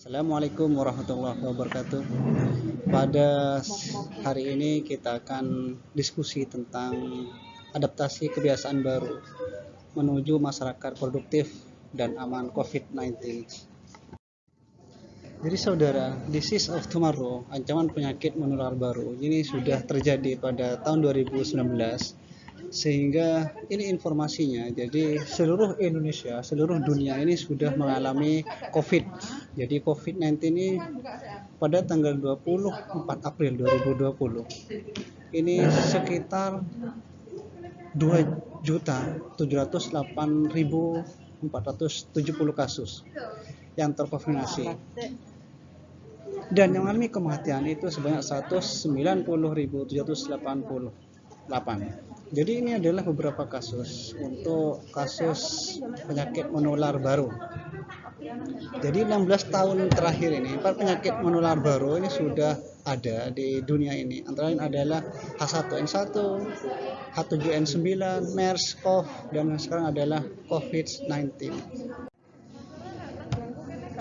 Assalamualaikum warahmatullahi wabarakatuh. Pada hari ini kita akan diskusi tentang adaptasi kebiasaan baru menuju masyarakat produktif dan aman COVID-19. Jadi saudara, disease of tomorrow, ancaman penyakit menular baru, ini sudah terjadi pada tahun 2019. Sehingga ini informasinya, jadi seluruh Indonesia, seluruh dunia ini sudah mengalami COVID. Jadi COVID-19 ini pada tanggal 24 April 2020 ini sekitar 2.708.470 kasus yang terkonfirmasi, dan yang mengalami kematian itu sebanyak 190.788. Jadi ini adalah beberapa kasus untuk kasus penyakit menular baru. Jadi 16 tahun terakhir ini, 4 penyakit menular baru ini sudah ada di dunia ini. Antara lain adalah H1N1, H7N9, MERS, CoV, dan sekarang adalah COVID-19.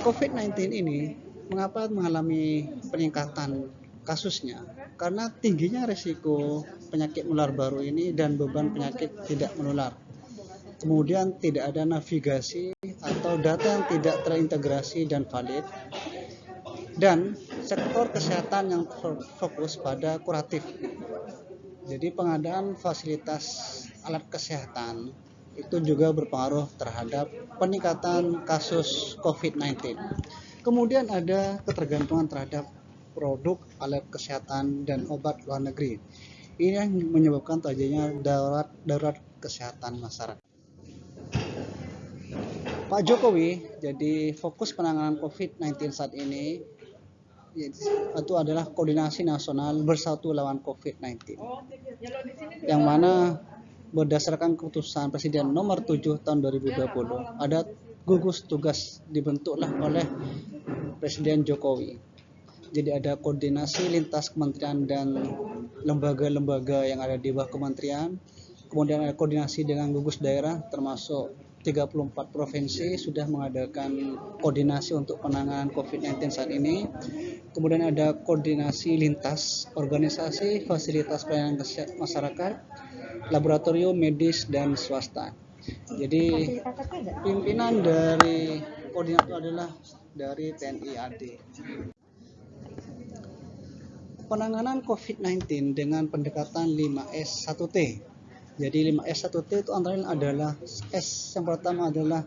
COVID-19 ini mengapa mengalami peningkatan kasusnya? Karena tingginya risiko penyakit menular baru ini dan beban penyakit tidak menular. Kemudian tidak ada navigasi atau data yang tidak terintegrasi dan valid, dan sektor kesehatan yang fokus pada kuratif. Jadi pengadaan fasilitas alat kesehatan itu juga berpengaruh terhadap peningkatan kasus COVID-19. Kemudian ada ketergantungan terhadap produk alat kesehatan dan obat luar negeri. Ini yang menyebabkan terjadinya darurat kesehatan masyarakat. Pak Jokowi jadi fokus penanganan COVID-19 saat ini itu adalah koordinasi nasional bersatu lawan COVID-19, yang mana berdasarkan keputusan Presiden nomor 7 tahun 2020 ada gugus tugas dibentuklah oleh Presiden Jokowi. Jadi ada koordinasi lintas kementerian dan lembaga-lembaga yang ada di bawah kementerian. Kemudian ada koordinasi dengan gugus daerah, termasuk 34 provinsi sudah mengadakan koordinasi untuk penanganan COVID-19 saat ini. Kemudian ada koordinasi lintas organisasi, fasilitas pelayanan masyarakat, laboratorium medis dan swasta. Jadi pimpinan dari koordinator adalah dari TNI AD. Penanganan COVID-19 dengan pendekatan 5S1T. Jadi 5S1T itu antara lain adalah S yang pertama adalah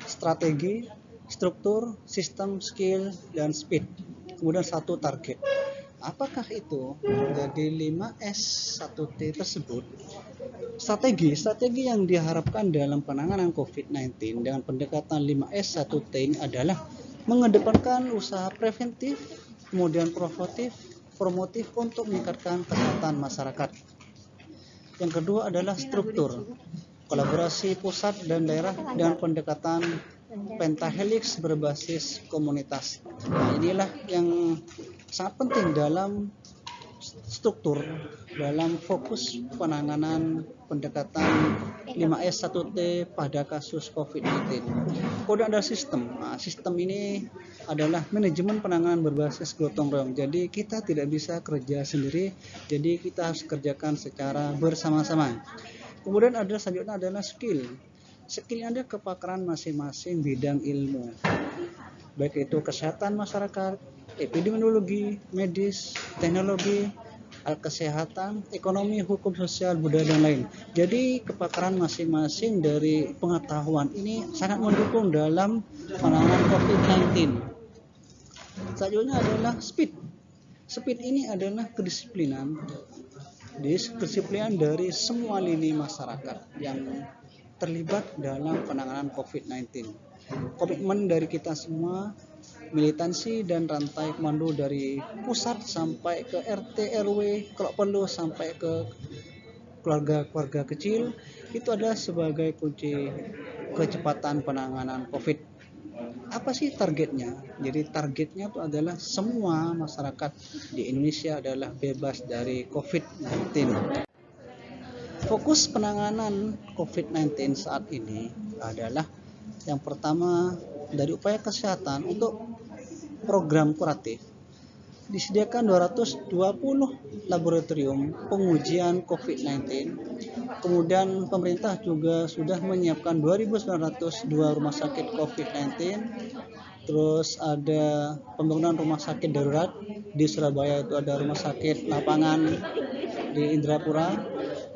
strategi, struktur, sistem, skill, dan speed. Kemudian satu target. Apakah itu? Jadi 5S1T tersebut strategi yang diharapkan dalam penanganan COVID-19 dengan pendekatan 5S1T ini adalah mengedepankan usaha preventif, kemudian promotif untuk meningkatkan kesehatan masyarakat. Yang kedua adalah struktur, kolaborasi pusat dan daerah dan pendekatan pentahelix berbasis komunitas. Nah, inilah yang sangat penting dalam struktur, dalam fokus penanganan pendekatan 5S1T pada kasus COVID-19. Kemudian ada sistem. Nah, sistem ini adalah manajemen penanganan berbasis gotong royong. Jadi kita tidak bisa kerja sendiri, jadi kita harus kerjakan secara bersama-sama. Kemudian ada selanjutnya adalah skill. Skill ada kepakaran masing-masing bidang ilmu, baik itu kesehatan masyarakat, epidemiologi, medis, teknologi, kesehatan, ekonomi, hukum sosial, budaya, dan lain. Jadi kepakaran masing-masing dari pengetahuan ini sangat mendukung dalam penanganan COVID-19. Selanjutnya adalah speed. Speed ini adalah kedisiplinan dari semua lini masyarakat yang terlibat dalam penanganan COVID-19. Komitmen dari kita semua, militansi dan rantai komando dari pusat sampai ke RT RW, kalau perlu sampai ke keluarga kecil, itu adalah sebagai kunci kecepatan penanganan COVID. Apa sih targetnya? Jadi targetnya itu adalah semua masyarakat di Indonesia adalah bebas dari COVID-19. Fokus penanganan COVID-19 saat ini adalah yang pertama dari upaya kesehatan untuk program kuratif, disediakan 220 laboratorium pengujian COVID-19. Kemudian pemerintah juga sudah menyiapkan 2.902 rumah sakit COVID-19. Terus ada pembangunan rumah sakit darurat di Surabaya, itu ada rumah sakit lapangan di Indrapura.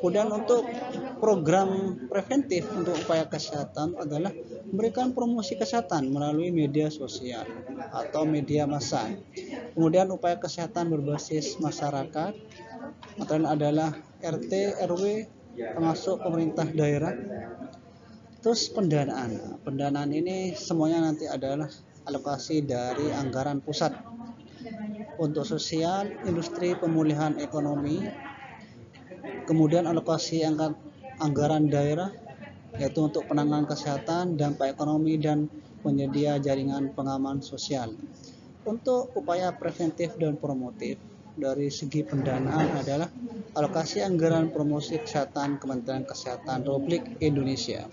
Kemudian untuk program preventif untuk upaya kesehatan adalah memberikan promosi kesehatan melalui media sosial atau media massa. Kemudian upaya kesehatan berbasis masyarakat, antara adalah RT, RW, termasuk pemerintah daerah. Terus pendanaan ini semuanya nanti adalah alokasi dari anggaran pusat untuk sosial, industri, pemulihan ekonomi. Kemudian alokasi anggaran daerah yaitu untuk penanganan kesehatan, dampak ekonomi, dan penyedia jaringan pengaman sosial. Untuk upaya preventif dan promotif dari segi pendanaan adalah alokasi anggaran promosi kesehatan Kementerian Kesehatan Republik Indonesia.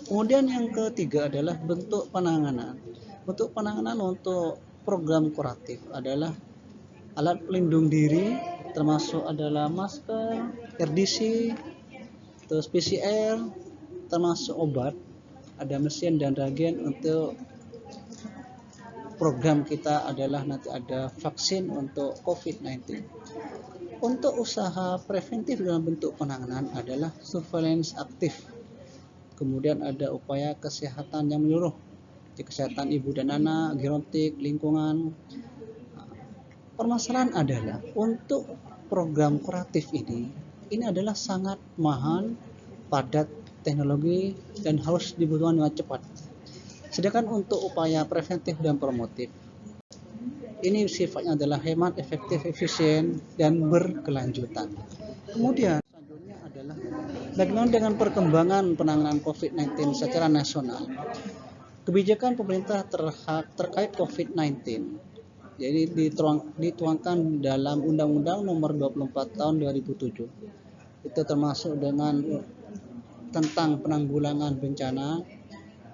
Kemudian yang ketiga adalah bentuk penanganan. Bentuk penanganan untuk program kuratif adalah alat pelindung diri, termasuk adalah masker, RDC, terus PCR, termasuk obat, ada mesin dan reagen. Untuk program kita adalah nanti ada vaksin untuk COVID-19. Untuk usaha preventif dalam bentuk penanganan adalah surveillance aktif. Kemudian ada upaya kesehatan yang menyeluruh, kesehatan ibu dan anak, genetik, lingkungan. Permasalahan adalah untuk program kuratif ini adalah sangat mahal, padat teknologi, dan harus dibutuhkan dengan cepat. Sedangkan untuk upaya preventif dan promotif, ini sifatnya adalah hemat, efektif, efisien, dan berkelanjutan. Kemudian selanjutnya adalah bagaimana dengan perkembangan penanganan COVID-19 secara nasional. Kebijakan pemerintah terkait COVID-19 jadi dituangkan dalam Undang-Undang Nomor 24 Tahun 2007. Itu termasuk dengan tentang penanggulangan bencana.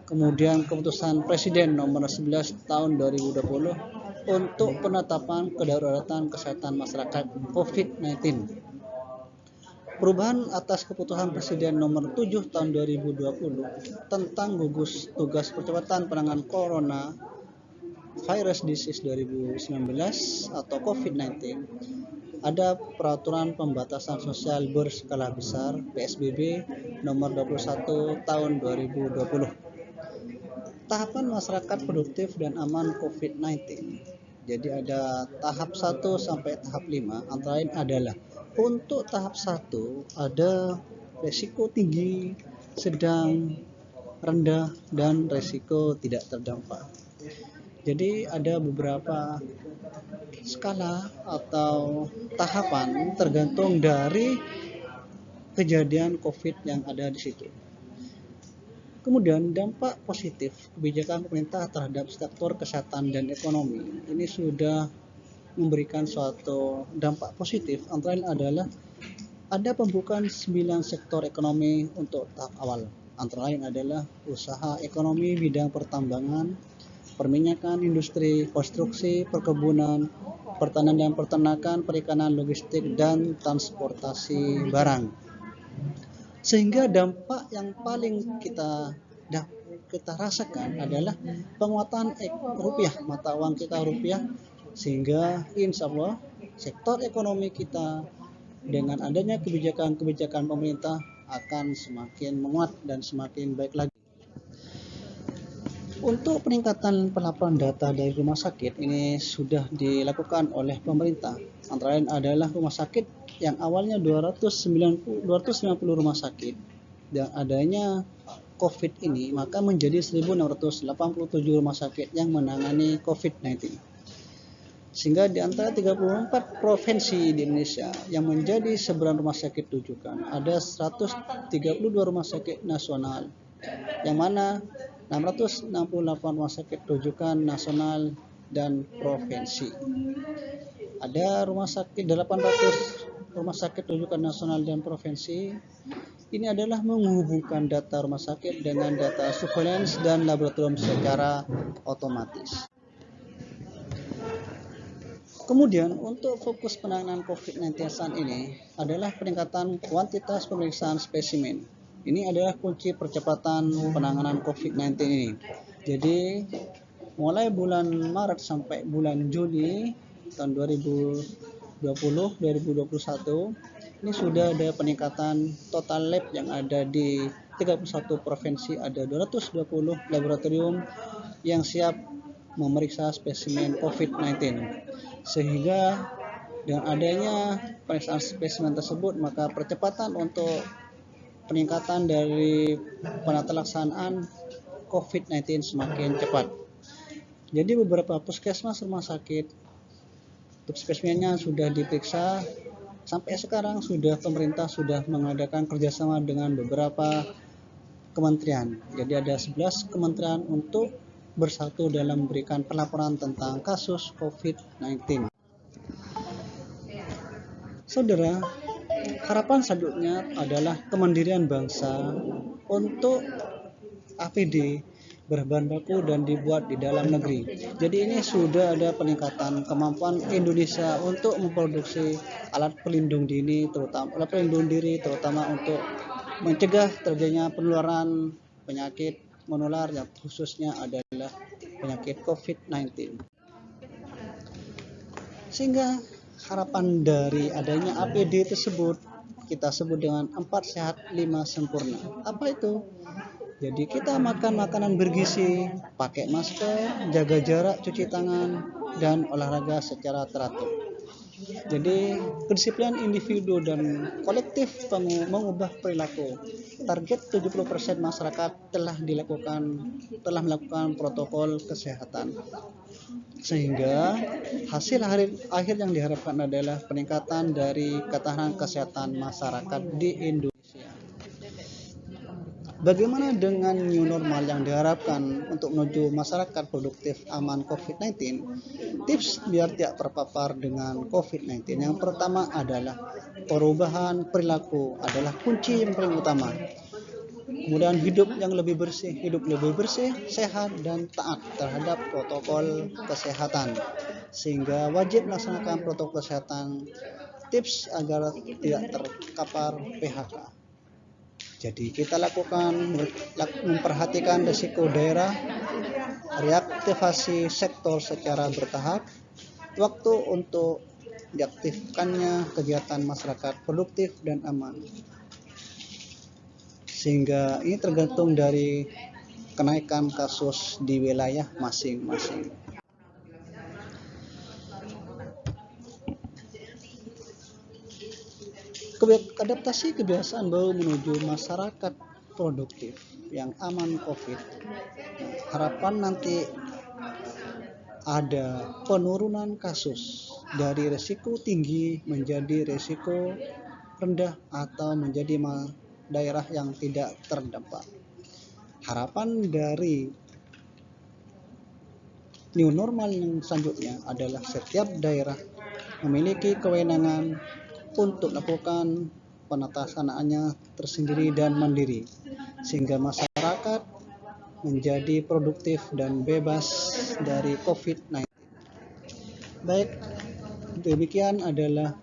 Kemudian keputusan Presiden Nomor 11 Tahun 2020 untuk penetapan kedaruratan kesehatan masyarakat COVID-19. Perubahan atas keputusan Presiden Nomor 7 Tahun 2020 tentang gugus tugas percepatan penanganan Corona Virus Disease 2019 atau COVID-19. Ada peraturan pembatasan sosial berskala besar PSBB Nomor 21 Tahun 2020. Tahapan masyarakat produktif dan aman COVID-19. Jadi ada tahap 1 sampai tahap 5, antara lain adalah untuk tahap 1 ada resiko tinggi, sedang, rendah, dan resiko tidak terdampak. Jadi ada beberapa skala atau tahapan tergantung dari kejadian COVID yang ada di situ. Kemudian dampak positif kebijakan pemerintah terhadap sektor kesehatan dan ekonomi ini sudah memberikan suatu dampak positif, antara lain adalah ada pembukaan 9 sektor ekonomi untuk tahap awal. Antara lain adalah usaha ekonomi bidang pertambangan, perminyakan, industri, konstruksi, perkebunan, pertanian dan peternakan, perikanan, logistik, dan transportasi barang. Sehingga dampak yang paling kita rasakan adalah penguatan rupiah, mata uang kita rupiah, sehingga insya Allah sektor ekonomi kita dengan adanya kebijakan-kebijakan pemerintah akan semakin menguat dan semakin baik lagi. Untuk peningkatan pelaporan data dari rumah sakit ini sudah dilakukan oleh pemerintah. Antara lain adalah rumah sakit yang awalnya 290 rumah sakit dan adanya COVID ini maka menjadi 1.687 rumah sakit yang menangani COVID-19. Sehingga di antara 34 provinsi di Indonesia yang menjadi sebaran rumah sakit rujukan ada 132 rumah sakit nasional, yang mana 668 rumah sakit rujukan nasional dan provinsi. Ada 800 rumah sakit rujukan nasional dan provinsi. Ini adalah menghubungkan data rumah sakit dengan data surveillance dan laboratorium secara otomatis. Kemudian untuk fokus penanganan COVID-19 saat ini adalah peningkatan kuantitas pemeriksaan spesimen. Ini adalah kunci percepatan penanganan COVID-19 ini. Jadi mulai bulan Maret sampai bulan Juni tahun 2020-2021 ini sudah ada peningkatan total lab yang ada di 31 provinsi, ada 220 laboratorium yang siap memeriksa spesimen COVID-19. Sehingga dengan adanya pemeriksaan spesimen tersebut, maka percepatan untuk peningkatan dari penata-laksanaan COVID-19 semakin cepat. Jadi beberapa puskesmas rumah sakit untuk spesimennya sudah diperiksa. Sampai sekarang pemerintah sudah mengadakan kerjasama dengan beberapa kementerian. Jadi ada 11 kementerian untuk bersatu dalam memberikan pelaporan tentang kasus COVID-19. Saudara, harapan selanjutnya adalah kemandirian bangsa untuk APD berbahan baku dan dibuat di dalam negeri. Jadi ini sudah ada peningkatan kemampuan Indonesia untuk memproduksi alat pelindung diri, terutama untuk mencegah terjadinya penularan penyakit menular yang khususnya adalah penyakit COVID-19. Sehingga harapan dari adanya APD tersebut kita sebut dengan 4 sehat 5 sempurna. Apa itu? Jadi kita makan makanan bergizi, pakai masker, jaga jarak, cuci tangan, dan olahraga secara teratur. Jadi kedisiplinan individu dan kolektif mengubah perilaku. Target 70% masyarakat telah melakukan protokol kesehatan. Sehingga hasil akhir yang diharapkan adalah peningkatan dari ketahanan kesehatan masyarakat di Indonesia. Bagaimana dengan new normal yang diharapkan untuk menuju masyarakat produktif aman COVID-19? Tips biar tidak terpapar dengan COVID-19. Yang pertama adalah perubahan perilaku adalah kunci yang paling utama. Kemudian hidup lebih bersih, sehat dan taat terhadap protokol kesehatan. Sehingga wajib melaksanakan protokol kesehatan, tips agar tidak terkapar PHK. Jadi kita memperhatikan risiko daerah, reaktivasi sektor secara bertahap, waktu untuk diaktifkannya kegiatan masyarakat produktif dan aman. Sehingga ini tergantung dari kenaikan kasus di wilayah masing-masing. Adaptasi kebiasaan baru menuju masyarakat produktif yang aman COVID. Harapan nanti ada penurunan kasus dari risiko tinggi menjadi risiko rendah atau menjadi daerah yang tidak terdampak. Harapan dari new normal yang selanjutnya adalah setiap daerah memiliki kewenangan untuk melakukan penataksanaannya tersendiri dan mandiri, sehingga masyarakat menjadi produktif dan bebas dari COVID-19. Baik, demikian adalah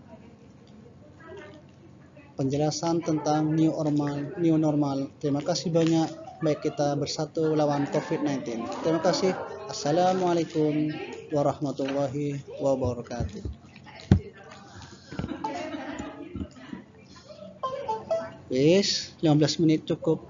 penjelasan tentang new normal. Terima kasih banyak. Baik, kita bersatu lawan COVID-19. Terima kasih. Assalamualaikum warahmatullahi wabarakatuh. Wis, 15 menit cukup.